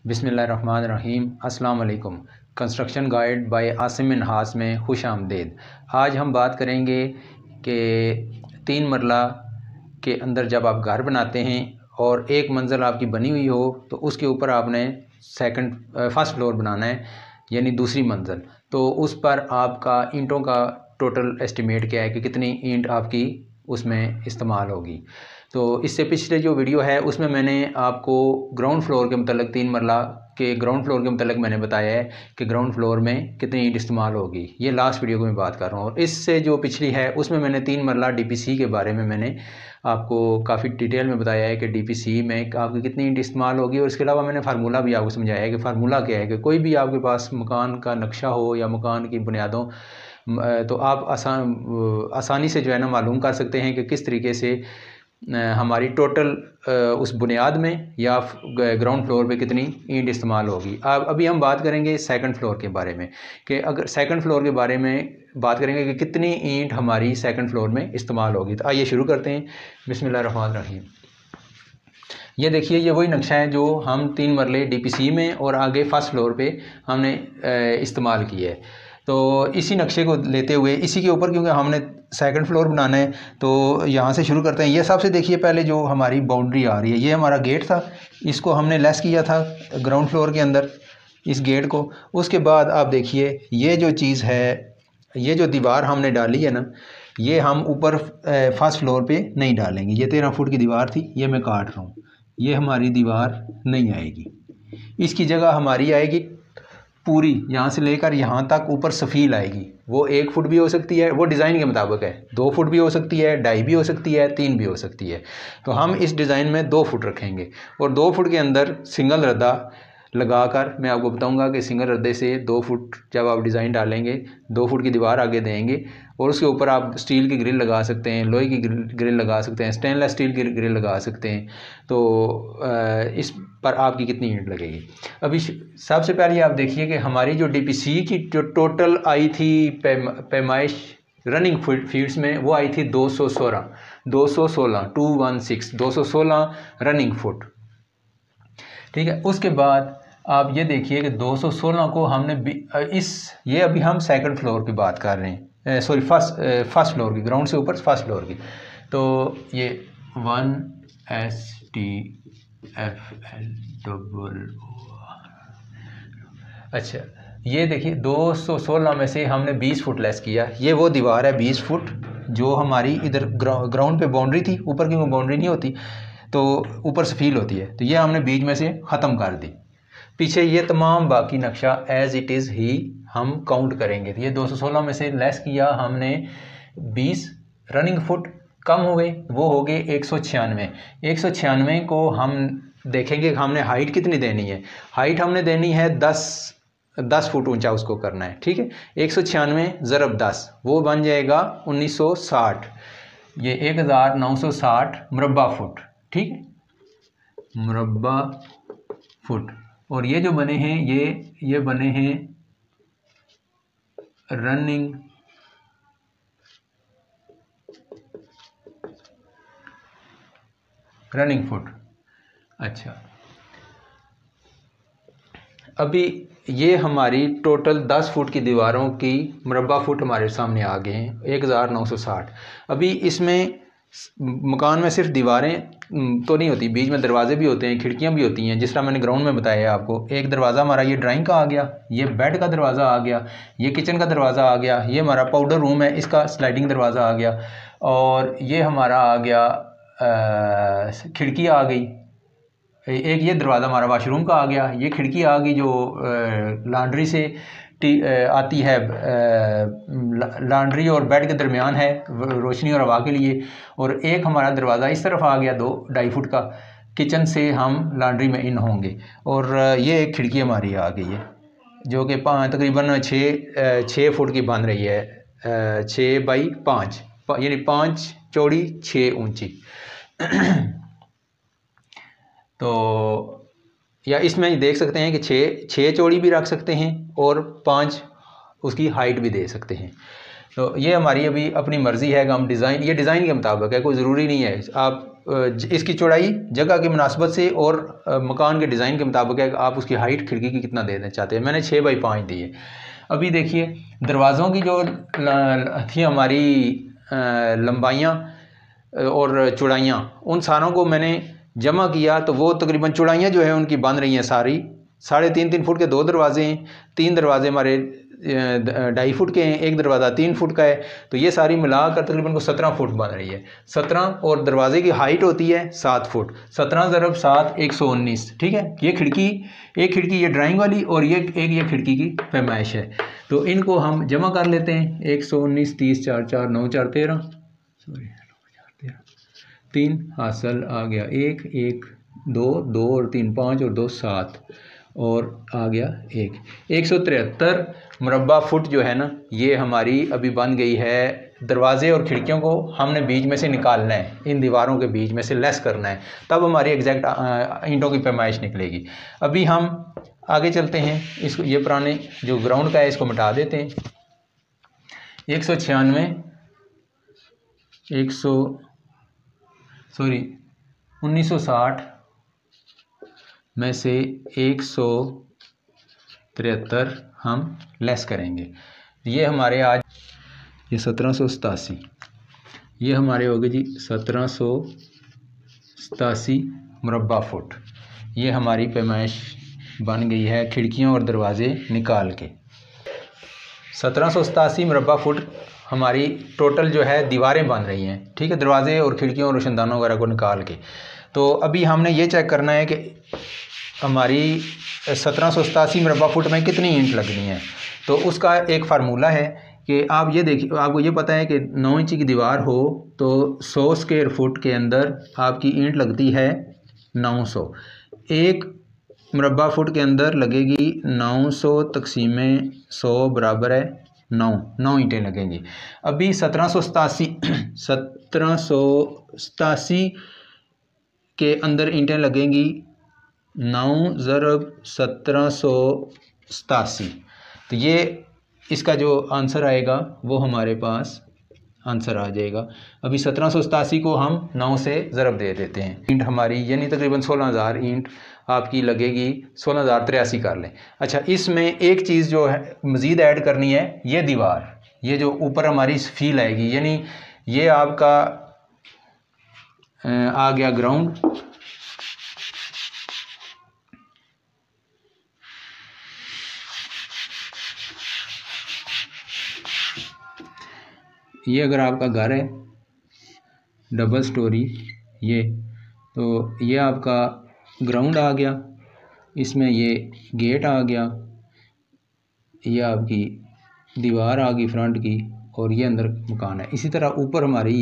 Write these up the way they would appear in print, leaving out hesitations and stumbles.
बिस्मिल्लाहिर्रहमानिर्रहीम। अस्सलाम वालेकुम। Construction guide by Asim Minhas में खुश आमदीद। आज हम बात करेंगे कि 3 मरला के अंदर जब आप घर बनाते हैं और एक मंजिल आपकी बनी हुई हो तो उसके ऊपर आपने फर्स्ट फ्लोर बनाना है, यानी दूसरी मंजिल। तो उस पर आपका ईंटों का टोटल एस्टिमेट क्या है कि कितनी ईंट आपकी उसमें इस्तेमाल होगी। तो इससे पिछले जो वीडियो है उसमें मैंने आपको ग्राउंड फ्लोर के मतलब 3 मरला के ग्राउंड फ्लोर के मतलब मैंने बताया है कि ग्राउंड फ्लोर में कितनी ईंट इस्तेमाल होगी। ये लास्ट वीडियो को मैं बात कर रहा हूँ। और इससे जो पिछली है उसमें मैंने 3 मरला डीपीसी के बारे में मैंने आपको काफ़ी डिटेल में बताया है कि डीपीसी में आपकी कितनी ईंट इस्तेमाल होगी। और इसके अलावा मैंने फार्मूला भी आपको समझाया है कि फार्मूला क्या है कि कोई भी आपके पास मकान का नक्शा हो या मकान की बुनियादों तो आप आसानी से जो है ना मालूम कर सकते हैं कि किस तरीके से हमारी टोटल उस बुनियाद में या ग्राउंड फ्लोर पे कितनी ईंट इस्तेमाल होगी। अब अभी हम बात करेंगे सेकंड फ्लोर के बारे में कि अगर सेकंड फ्लोर के बारे में बात करेंगे कि कितनी ईंट हमारी सेकंड फ्लोर में इस्तेमाल होगी। तो आइए शुरू करते हैं। बिस्मिल्लाहिर्रहमानिर्रहीम। ये देखिए, ये वही नक्शा है जो हम 3 मरले डीपीसी में और आगे फर्स्ट फ्लोर पे हमने इस्तेमाल किया है। तो इसी नक्शे को लेते हुए इसी के ऊपर, क्योंकि हमने सेकंड फ्लोर बनाना है तो यहाँ से शुरू करते हैं। ये सबसे देखिए पहले जो हमारी बाउंड्री आ रही है, ये हमारा गेट था, इसको हमने लेस किया था ग्राउंड फ्लोर के अंदर इस गेट को। उसके बाद आप देखिए ये जो चीज़ है, ये जो दीवार हमने डाली है ना, ये हम ऊपर फर्स्ट फ्लोर पे नहीं डालेंगे। ये 13 फुट की दीवार थी, ये मैं काट रहा हूँ, ये हमारी दीवार नहीं आएगी। इसकी जगह हमारी आएगी पूरी यहाँ से लेकर यहाँ तक ऊपर सफ़ील आएगी। वो 1 फुट भी हो सकती है, वो डिज़ाइन के मुताबिक है। 2 फुट भी हो सकती है, 2.5 भी हो सकती है, 3 भी हो सकती है। तो हम इस डिज़ाइन में 2 फुट रखेंगे और 2 फुट के अंदर सिंगल रद्दा लगाकर मैं आपको बताऊंगा कि सिंगल रद्दे से 2 फुट जब आप डिज़ाइन डालेंगे 2 फुट की दीवार आगे देंगे और उसके ऊपर आप स्टील की ग्रिल लगा सकते हैं, लोहे की ग्रिल लगा सकते हैं, स्टेनलेस स्टील की ग्रिल लगा सकते हैं। तो इस पर आपकी कितनी ईंट लगेगी। अभी सबसे पहले आप देखिए कि हमारी जो डीपीसी की जो टोटल आई थी पैमाइश रनिंग फीट्स में, वो आई थी 216 रनिंग फुट। ठीक है। उसके बाद आप ये देखिए कि 216 को हमने ये अभी हम सेकंड फ्लोर की बात कर रहे हैं, सॉरी फर्स्ट फ्लोर की, ग्राउंड से ऊपर फर्स्ट फ्लोर की। तो ये 1STFL। अच्छा, ये देखिए 216 में से हमने 20 फुट लेस किया। ये वो दीवार है 20 फुट जो हमारी इधर ग्राउंड पे बाउंड्री थी, ऊपर की वो बाउंड्री नहीं होती तो ऊपर से फील होती है, तो ये हमने बीच में से ख़त्म कर दी। पीछे ये तमाम बाकी नक्शा एज इट इज़ ही हम काउंट करेंगे। तो ये 216 में से लेस किया हमने 20 रनिंग फुट, कम हो गए, वो हो गए 196। 196 को हम देखेंगे हमने हाइट कितनी देनी है। हाइट हमने देनी है 10 फुट ऊंचा उसको करना है। ठीक है। 196 ज़रब 10 वो बन जाएगा 1960। ये 1960 मुरब्बा फुट। ठीक है, मुरब्बा फुट। और ये जो बने हैं ये बने हैं रनिंग फुट। अच्छा, अभी ये हमारी टोटल 10 फुट की दीवारों की मुरब्बा फुट हमारे सामने आ गए हैं 1960। अभी इसमें मकान में सिर्फ दीवारें तो नहीं होती, बीच में दरवाजे भी होते हैं, खिड़कियां भी होती हैं। जिस तरह मैंने ग्राउंड में बताया आपको, एक दरवाज़ा हमारा ये ड्राइंग का आ गया, ये बेड का दरवाज़ा आ गया, ये किचन का दरवाज़ा आ गया, ये हमारा पाउडर रूम है, इसका स्लाइडिंग दरवाज़ा आ गया, और ये हमारा आ गया खिड़की आ गई। एक ये दरवाज़ा हमारा वाशरूम का आ गया, ये खिड़की आ गई जो लॉन्ड्री से आती है, लॉन्ड्री और बेड के दरमियान है रोशनी और हवा के लिए। और एक हमारा दरवाज़ा इस तरफ आ गया 2-2.5 फुट का, किचन से हम लॉन्ड्री में इन होंगे। और ये एक खिड़की हमारी आ गई है जो कि तकरीबन 6 फुट की बन रही है, 6 बाई 5, यानी 5 चौड़ी 6 ऊंची। तो या इसमें देख सकते हैं कि 6 चौड़ी भी रख सकते हैं और 5 उसकी हाइट भी दे सकते हैं। तो ये हमारी अभी अपनी मर्ज़ी है कि हम डिज़ाइन, ये डिज़ाइन के मुताबिक है, कोई ज़रूरी नहीं है। आप इसकी चौड़ाई जगह की मुनासबत से और मकान के डिज़ाइन के मुताबिक है, आप उसकी हाइट खिड़की की कितना देना चाहते हैं। मैंने 6x5 दी है। अभी देखिए दरवाज़ों की जो थी हमारी लंबाइयाँ और चौड़ाइयाँ, उन सारों को मैंने जमा किया तो वो तकरीबन चौड़ाइयाँ जो है उनकी बन रही हैं सारी 3.5 फुट के 2 दरवाजे हैं, 3 दरवाजे हमारे 2.5 फुट के हैं, एक दरवाज़ा 3 फुट का है, तो ये सारी मिलाकर तकरीबन को 17 फुट बन रही है। 17 और दरवाजे की हाइट होती है 7 फुट। 17 × 7 119। ठीक है, ये खिड़की, एक खिड़की ये ड्राइंग वाली और ये खिड़की की पैमाइश है। तो इनको हम जमा कर लेते हैं। 119 30 4 4 9 4 13, सॉरी 3 हासिल आ गया 1 1 2 2 और 3 5 और 2 7 और आ गया 173 मुरब्बा फुट जो है ना, ये हमारी अभी बन गई है। दरवाजे और खिड़कियों को हमने बीच में से निकालना है, इन दीवारों के बीच में से लेस करना है, तब हमारी एग्जैक्ट ईंटों की पैमाइश निकलेगी। अभी हम आगे चलते हैं। इसको, ये पुराने जो ग्राउंड का है इसको मिटा देते हैं। 1960 में से 173 हम लेस करेंगे। ये हमारे आज ये 1787, ये हमारे हो गए जी 1787 मुरब्बा फुट। ये हमारी पैमाइश बन गई है खिड़कियों और दरवाजे निकाल के। 1787 मुरब्बा फुट हमारी टोटल जो है दीवारें बन रही हैं। ठीक है, दरवाजे और खिड़कियों और रोशनदानों वगैरह को निकाल के। तो अभी हमने ये चेक करना है कि हमारी 1787 मुरब्बा फुट में कितनी ईंट लगनी है। तो उसका एक फार्मूला है कि आप ये देखिए, आपको ये पता है कि 9 इंच की दीवार हो तो 100 स्क्वायर फुट के अंदर आपकी ईंट लगती है 900। एक मुरब्बा फुट के अंदर लगेगी 900 तक़सीम 100 बराबर है 9 ईंटें लगेंगी। अभी 1787 के अंदर ईंटें लगेंगी 9 × 1787। तो ये इसका जो आंसर आएगा वो हमारे पास आंसर आ जाएगा। अभी 1787 को हम 9 से ज़रब दे देते हैं। ईंट हमारी यानी तकरीबन 16,000 ईंट आपकी लगेगी। 16,083 कर लें। अच्छा, इसमें एक चीज़ जो है मज़ीद ऐड करनी है, ये दीवार, ये जो ऊपर हमारी फील आएगी, यानी ये आपका आ गया ग्राउंड। ये अगर आपका घर है डबल स्टोरी, ये तो ये आपका ग्राउंड आ गया, इसमें ये गेट आ गया, ये आपकी दीवार आ गई फ्रंट की और ये अंदर मकान है। इसी तरह ऊपर हमारी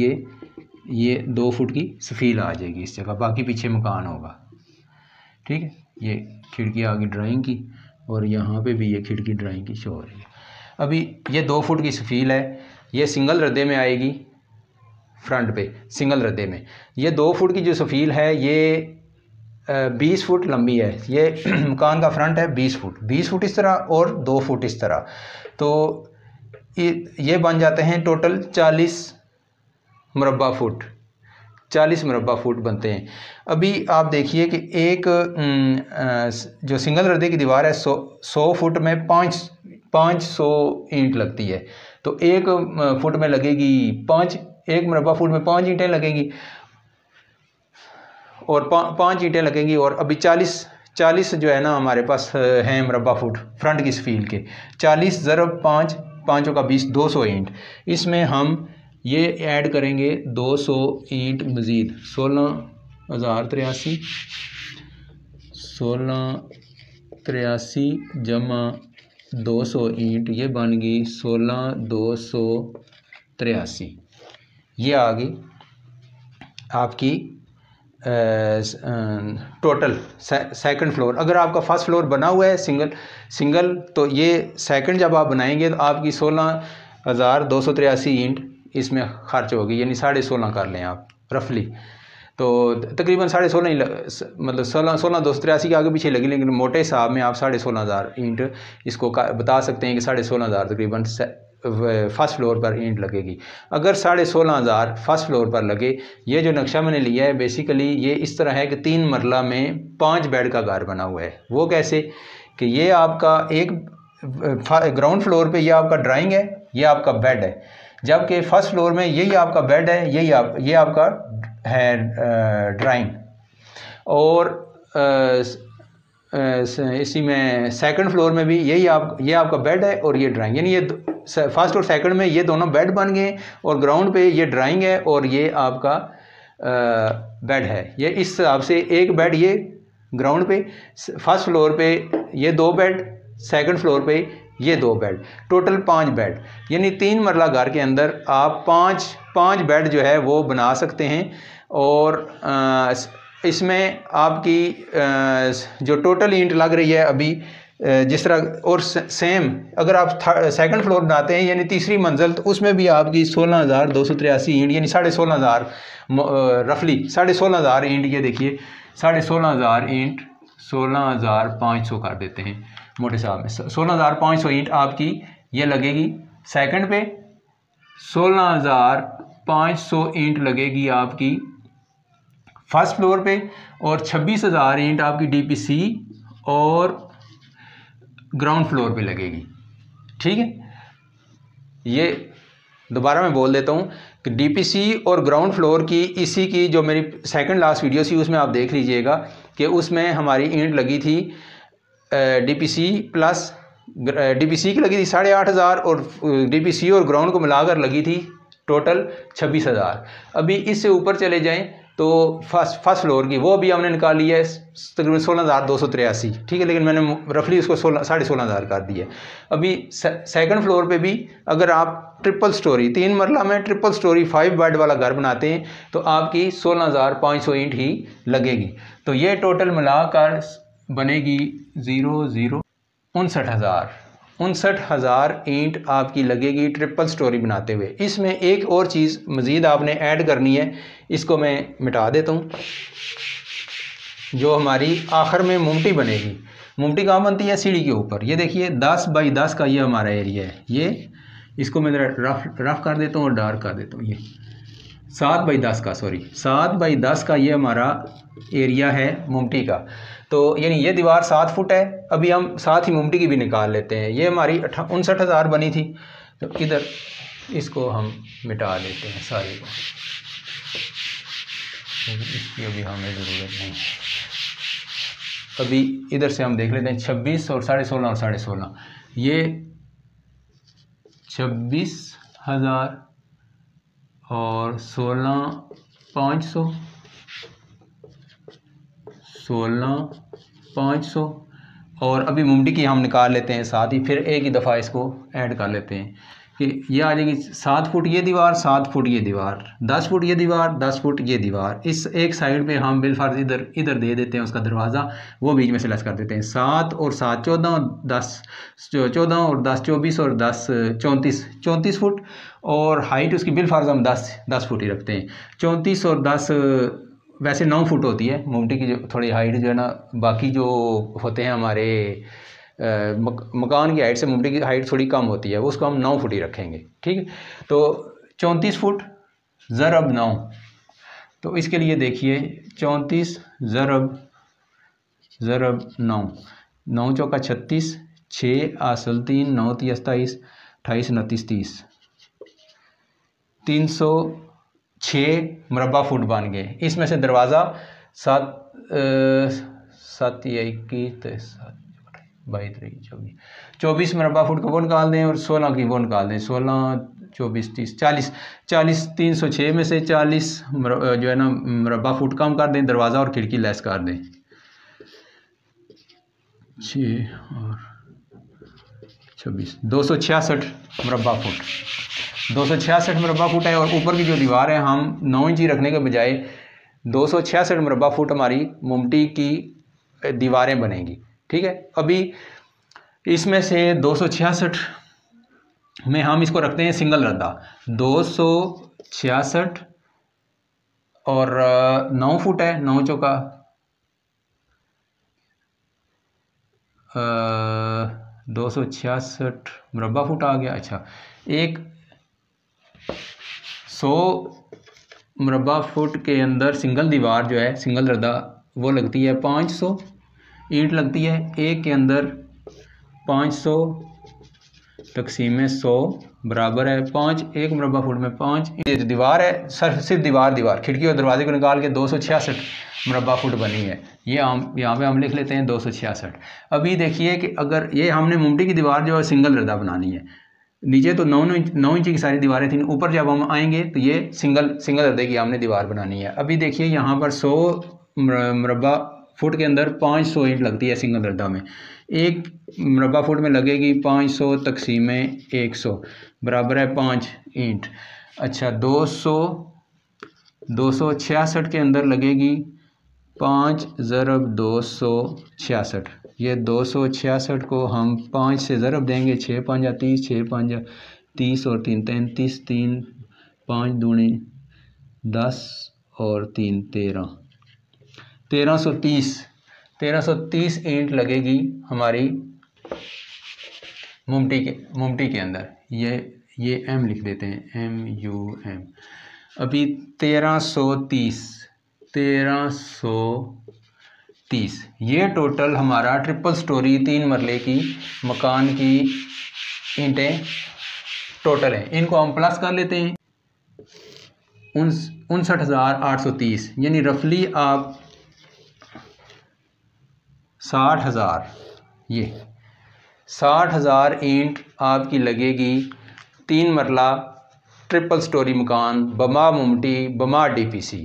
ये 2 फुट की सफील आ जाएगी इस जगह, बाकी पीछे मकान होगा। ठीक है, ये खिड़की आ गई ड्राइंग की और यहाँ पे भी ये खिड़की ड्राइंग की शो हो रही है। अभी ये 2 फुट की सफील है, ये सिंगल रद्दे में आएगी फ्रंट पे, सिंगल रद्दे में। ये 2 फुट की जो सफील है ये 20 फुट लंबी है। ये मकान का फ्रंट है 20 फुट इस तरह और 2 फुट इस तरह, तो ये बन जाते हैं टोटल 40 मुरब्बा फुट। 40 मुरब्बा फुट बनते हैं। अभी आप देखिए कि एक जो सिंगल रद्दे की दीवार है 100 फुट में 500 ईंट लगती है। तो एक फुट में लगेगी 1 मुरब्बा फुट में 5 ईंटें लगेंगी और 5 ईंटें लगेंगी। और अभी 40 जो है ना हमारे पास हैं मुरब्बा फुट फ्रंट की सफील के। 40 × 5, 5 का 20, 200 ईंट। इसमें हम ये ऐड करेंगे 200 ईंट मज़ीद। 16,083 जमा 200 ईंट, ये बन गई 16,283। ये आ गई आपकी टोटल सेकंड फ्लोर। अगर आपका फर्स्ट फ्लोर बना हुआ है सिंगल तो ये सेकंड जब आप बनाएंगे तो आपकी 16,283 ईंट इसमें खर्च होगी, यानी 16.5 कर लें आप रफली। तो तकरीबन 16.5 ही मतलब 16,283 के आगे पीछे लगी, लेकिन मोटे हिसाब में आप 16,500 ईंट इसको बता सकते हैं कि 16,500 तकरीबन फर्स्ट फ्लोर पर ईंट लगेगी। अगर 16,500 फर्स्ट फ्लोर पर लगे, ये जो नक्शा मैंने लिया है बेसिकली ये इस तरह है कि 3 मरला में 5 बेड का घर बना हुआ है। वो कैसे कि ये आपका एक ग्राउंड फ्लोर पे ये आपका ड्राइंग है, ये आपका बेड है, जबकि फर्स्ट फ्लोर में यही आपका बेड है, ये आपका है ड्राइंग। और इसी में सेकंड फ्लोर में भी ये आपका बेड है और ये ड्राइंग, यानी ये फर्स्ट और सेकंड में ये दोनों बेड बन गए और ग्राउंड पे ये ड्राइंग है और ये आपका बेड है। ये इस हिसाब से एक बेड ये ग्राउंड पे, फर्स्ट फ्लोर पे ये 2 बेड, सेकंड फ्लोर पे ये 2 बेड, टोटल 5 बेड, यानी 3 मरला घर के अंदर आप 5 बेड जो है वो बना सकते हैं। और इसमें आपकी जो टोटल ईंट लग रही है अभी जिस तरह, और सेम अगर आप सेकंड फ्लोर बनाते हैं यानी तीसरी मंजिल, तो उसमें भी आपकी 16,283 ईंट यानी 16,500 रफली 16,500 ईंट, ये देखिए 16,500 ईंट 16,500 कर देते हैं मोटे साहब में, 16,500 ईंट आपकी ये लगेगी सेकंड पे, 16,500 ईंट लगेगी आपकी फर्स्ट फ्लोर पे, और 26,000 ईंट आपकी डीपीसी और ग्राउंड फ्लोर पे लगेगी। ठीक है, ये दोबारा मैं बोल देता हूँ कि डीपीसी और ग्राउंड फ्लोर की इसी की जो मेरी सेकंड लास्ट वीडियो थी उसमें आप देख लीजिएगा कि उसमें हमारी ईंट लगी थी डीपीसी प्लस डीपीसी की लगी थी 8,500 और डीपीसी और ग्राउंड को मिलाकर लगी थी टोटल 26,000। अभी इससे ऊपर चले जाएं तो फर्स्ट फ्लोर की वो भी हमने निकाल लिया है तकरीबन 16,283, ठीक है, लेकिन मैंने रफली उसको 16,500 कर दिया। अभी सेकंड फ्लोर पे भी अगर आप ट्रिपल स्टोरी 3 मरला में ट्रिपल स्टोरी 5 बेड वाला घर बनाते हैं तो आपकी 16,500 ईंट ही लगेगी। तो ये टोटल मिलाकर बनेगी 59,000 ईंट आपकी लगेगी ट्रिपल स्टोरी बनाते हुए। इसमें एक और चीज़ मज़ीद आपने ऐड करनी है, इसको मैं मिटा देता हूँ। जो हमारी आखिर में मुमटी बनेगी, मुमटी कहाँ बनती है? सीढ़ी के ऊपर। ये देखिए 10 बाई 10 का ये हमारा एरिया है, ये इसको मैं रफ कर देता हूँ और डार्क कर देता हूँ। ये 7 बाई 10 का, सॉरी 7 बाई 10 का ये हमारा एरिया है मुमटी का। तो यानी ये दीवार 7 फुट है। अभी हम साथ ही मुमटी की भी निकाल लेते हैं। ये हमारी 59,000 बनी थी, तो इधर इसको हम मिटा देते हैं सारे को, इसकी अभी हमें ज़रूरत नहीं। अभी इधर से हम देख लेते हैं 26 और 16.5 और 16.5, ये 26,000 और 16,500 और अभी मुमटी की हम निकाल लेते हैं साथ ही, फिर एक ही दफ़ा इसको ऐड कर लेते हैं कि ये आ जाएगी 7 फुट ये दीवार, 7 फुट ये दीवार, 10 फुट ये दीवार, 10 फुट ये दीवार। इस एक साइड पे हम बिलफर्ज इधर दे देते हैं उसका दरवाज़ा, वो बीच में से लेस कर देते हैं। 7 और 7 14 और 10 14 और 10 24 और 10 34 फुट, और हाइट उसकी बिलफर्ज हम 10 फुट ही रखते हैं। 34 और 10 वैसे 9 फुट होती है मुमटी की जो थोड़ी हाइट जो है ना, बाकी जो होते हैं हमारे मकान की हाइट से मुमटी की हाइट थोड़ी कम होती है, उसको हम 9 फुट ही रखेंगे। ठीक है, तो 34 फुट ज़रब 9, तो इसके लिए देखिए 34 ज़रब 9, 9 चौका 36, 6 आसल 3, 9 3 27, 28 29 30, 306 मुरबा फुट बन गए। इसमें से दरवाज़ा 24 मुरबा फुट का वो निकाल दें और 16 की वो निकाल दें, 16 24 30 40 306 में से 40 जो है ना मुरबा फुट कम कर दें, दरवाज़ा और खिड़की लेस कर दें। 6 और 26 266 मुरबा फुट, 266 मुरबा फुट है। और ऊपर की जो दीवार है हम 9 इंची रखने के बजाय 266 मुरबा फुट हमारी मुमटी की दीवारें बनेंगी। ठीक है, अभी इसमें से 266 में हम इसको रखते हैं सिंगल रद्दा, 266 और 9 फुट है, 9 चौका 266 मुरबा फुट आ गया। अच्छा, एक 100 मुरबा फुट के अंदर सिंगल दीवार जो है, सिंगल रद्दा, वो लगती है 500 ईंट लगती है। एक के अंदर 500 तकसीम 100 बराबर है 5। एक मुरबा फुट में 5। ये जो दीवार है, सिर्फ दीवार खिड़की और दरवाजे को निकाल के 266 मुरबा फुट बनी है। ये हम यहाँ पे हम लिख लेते हैं 266। अभी देखिए कि अगर ये हमने मुमटी की दीवार जो है सिंगल रद्दा बनानी है, नीचे तो 9 इंच की सारी दीवारें थी, ऊपर जब हम आएंगे तो ये सिंगल रद्दे की हमने दीवार बनानी है। अभी देखिए यहाँ पर 100 मुरबा फुट के अंदर 500 ईंट लगती है सिंगल रद्दा में। एक मुरबा फुट में लगेगी 500 तकसीम 100 बराबर है 5 ईंट। अच्छा, 266 के अंदर लगेगी 5 ज़रब 266। ये 266 को हम 5 से ज़रब देंगे, 6 5 जा 30, 6 5 जा 30 और 3 33, 3 5 दूनी 10 और 3 13, 1330 ईंट लगेगी हमारी मुमटी के अंदर। ये एम लिख देते हैं, MUM। अभी 1330 ये टोटल हमारा ट्रिपल स्टोरी 3 मरले की मकान की ईंटें टोटल है। इनको हम प्लस कर लेते हैं, 59,830, यानी रफली आप 60,000, ये 60,000 ईंट आपकी लगेगी 3 मरला ट्रिपल स्टोरी मकान बमा मुमटी बमा DPC।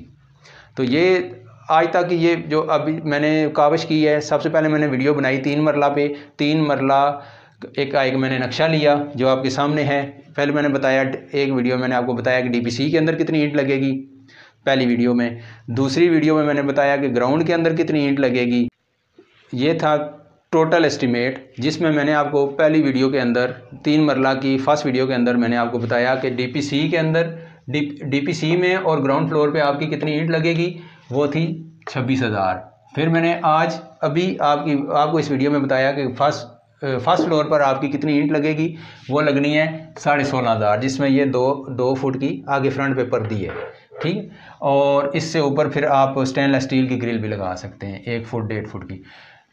तो ये आज तक ये जो अभी मैंने काविश की है, सबसे पहले मैंने वीडियो बनाई 3 मरला पे। 3 मरला एक मैंने नक्शा लिया जो आपके सामने है। पहले मैंने बताया, एक वीडियो मैंने आपको बताया कि DPC के अंदर कितनी ईंट लगेगी पहली वीडियो में। दूसरी वीडियो में मैंने बताया कि ग्राउंड के अंदर कितनी ईंट लगेगी। ये था टोटल एस्टीमेट, जिसमें मैंने आपको पहली वीडियो के अंदर 3 मरला की फर्स्ट वीडियो के अंदर मैंने आपको बताया कि DPC के अंदर DPC में और ग्राउंड फ्लोर पे आपकी कितनी ईंट लगेगी, वो थी 26,000। फिर मैंने आज अभी आपको इस वीडियो में बताया कि फर्स्ट फ्लोर पर आपकी कितनी ईंट लगेगी, वो लगनी है 16,500, जिसमें ये 2 फुट की आगे फ्रंट पे पर्दी है, ठीक है। और इससे ऊपर फिर आप स्टेनलेस स्टील की ग्रिल भी लगा सकते हैं 1 फुट 1.5 फुट की।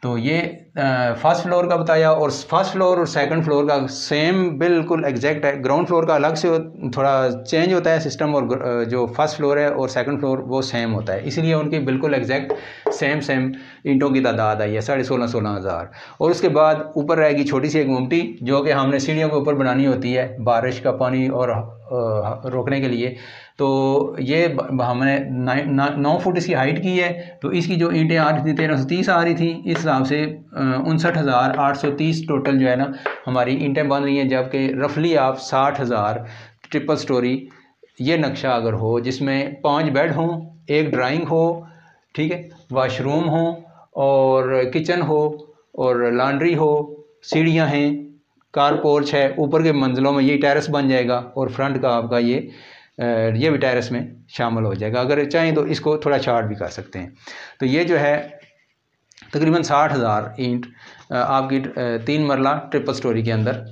तो ये फर्स्ट फ्लोर का बताया, और फर्स्ट फ्लोर और सेकंड फ्लोर का सेम बिल्कुल एग्जैक्ट है। ग्राउंड फ्लोर का अलग से थोड़ा चेंज होता है सिस्टम, और जो फर्स्ट फ्लोर है और सेकंड फ्लोर वो सेम होता है, इसलिए उनकी बिल्कुल एग्जैक्ट सेम ईंटों की तादाद आई है 16,500। और उसके बाद ऊपर रहेगी छोटी सी एक मुमटी, जो कि हमने सीढ़ियों के ऊपर बनानी होती है बारिश का पानी और रोकने के लिए। तो ये हमने 9 फुट इसकी हाइट की है। तो इसकी जो ईंटें आ रही थी 1330 आ रही थी, इस हिसाब से 59,830 टोटल जो है ना हमारी ईंटें बन रही हैं। जबकि रफली आप 60,000 ट्रिपल स्टोरी ये नक्शा अगर हो, जिसमें 5 बेड हों, 1 ड्राइंग हो, ठीक है, वाशरूम हो और किचन हो और लॉन्ड्री हो, सीढ़ियाँ हैं, कार पोर्च है, ऊपर के मंजिलों में ये टेरेस बन जाएगा और फ्रंट का आपका ये भी टेरेस में शामिल हो जाएगा। अगर चाहें तो इसको थोड़ा चार्ट भी कर सकते हैं। तो ये जो है तकरीबन 60,000 ईंट आपकी 3 मरला ट्रिपल स्टोरी के अंदर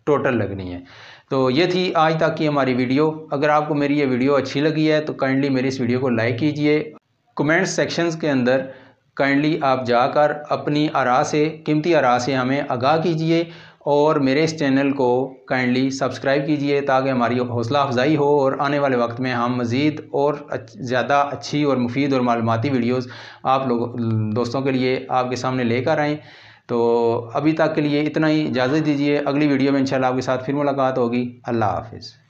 टोटल लगनी है। तो ये थी आज तक की हमारी वीडियो। अगर आपको मेरी ये वीडियो अच्छी लगी है तो काइंडली मेरी इस वीडियो को लाइक कीजिए। कमेंट्स सेक्शंस के अंदर काइंडली आप जाकर अपनी आरा से, कीमती आरा से हमें आगाह कीजिए, और मेरे इस चैनल को काइंडली सब्सक्राइब कीजिए ताकि हमारी हौसला अफजाई हो और आने वाले वक्त में हम मज़ीद और ज़्यादा अच्छी और मुफीद और मालूमाती वीडियोस आप दोस्तों के लिए आपके सामने लेकर आएँ। तो अभी तक के लिए इतना ही, इजाज़त दीजिए। अगली वीडियो में इंशाल्लाह आपके साथ फिर मुलाकात होगी। अल्लाह हाफ़िज़।